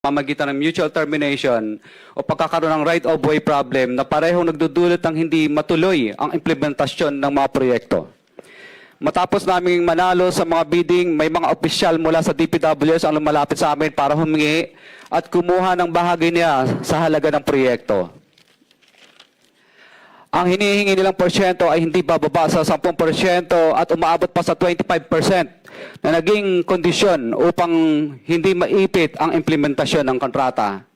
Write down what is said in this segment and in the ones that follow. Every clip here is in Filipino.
pamamagitan ng mutual termination o pagkakaroon ng right-of-way problem na parehong nagdudulot ng hindi matuloy ang implementasyon ng mga proyekto. Matapos naming manalo sa mga bidding, may mga opisyal mula sa DPWS ang lumalapit sa amin para humingi at kumuha ng bahagi niya sa halaga ng proyekto. Ang hinihingi nilang porsyento ay hindi bababa sa 10% at umaabot pa sa 25% na naging kondisyon upang hindi maipit ang implementasyon ng kontrata.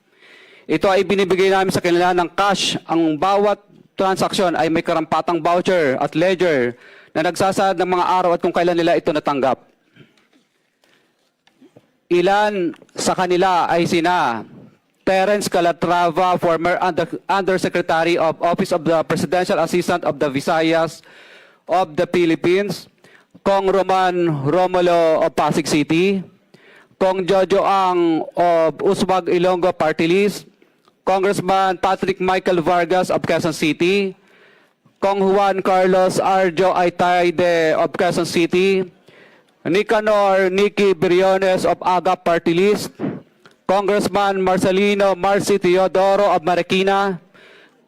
Ito ay binibigay namin sa kanila ng cash. Ang bawat transaksyon ay may karampatang voucher at ledger na nagsasaad ng mga araw at kung kailan nila ito natanggap. Ilan sa kanila ay sina Terence Calatrava, former Undersecretary of Office of the Presidential Assistant of the Visayas of the Philippines, Kong Roman Romulo of Pasig City, Kong Jojo Ang of Uswag Ilonggo Party List, Congressman Patrick Michael Vargas of Quezon City, Kong Juan Carlos Arjo Aitaide of Quezon City, Nicanor Nicky Briones of Agap Party List, Congressman Marcelino Marcy Teodoro of Marikina,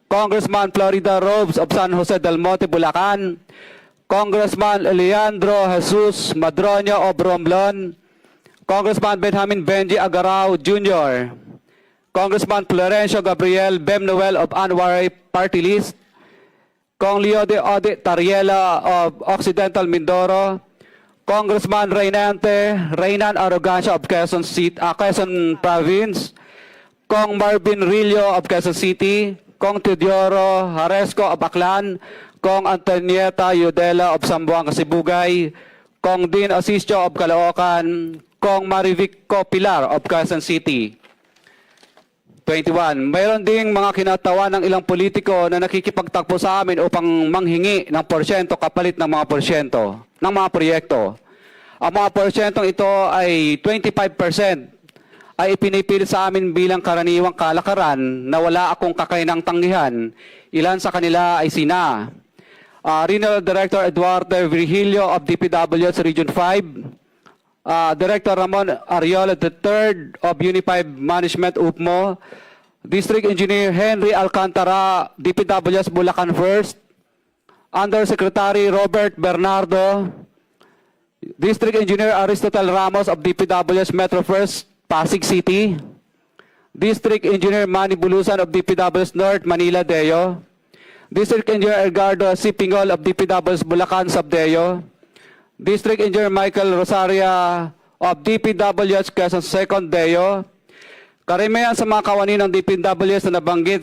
Congressman Florida Robes of San Jose del Monte, Bulacan, Congressman Leandro Jesus Madroño of Romblon, Congressman Benjamin Benji Agarao Jr., Congressman Florencio Gabriel Bemnoel of Anwaray Party List, Kong Leo de Ode Tariela of Occidental Mindoro, Congressman Reynan Arrogancia of Quezon Province, Kong Marvin Rillo of Quezon City, Kong Teodoro Haresco of Aklan, Kong Antonieta Yudela of Zamboanga, Sibugay, Kong Dean Asisio of Caloocan, Kong Marivico Pilar of Quezon City. 21. Mayroon ding mga kinatawa ng ilang politiko na nakikipagtakbo sa amin upang manghingi ng porsyento kapalit ng mga porsyento ng mga proyekto. Ang mga porsyentong ito ay 25% ay ipinipilit sa amin bilang karaniwang kalakaran na wala akong kakainang tanggihan. Ilan sa kanila ay sina Regional Director Eduardo Virgilio of DPWS Region 5, Director Ramon Ariola III of Unified Management UPMO, District Engineer Henry Alcantara, DPWS Bulacan First, Undersecretary Robert Bernardo, District Engineer Aristotle Ramos of DPWS Metro First, Pasig City, District Engineer Manny Bulusan of DPWS North, Manila Deo, District Engineer Edgardo C. Pingol of DPWS Bulacan Subdeo, District Engineer Michael Rosaria of DPWS Quezon Second Deo. Karamihan sa mga kawani ng DPWS na nabanggit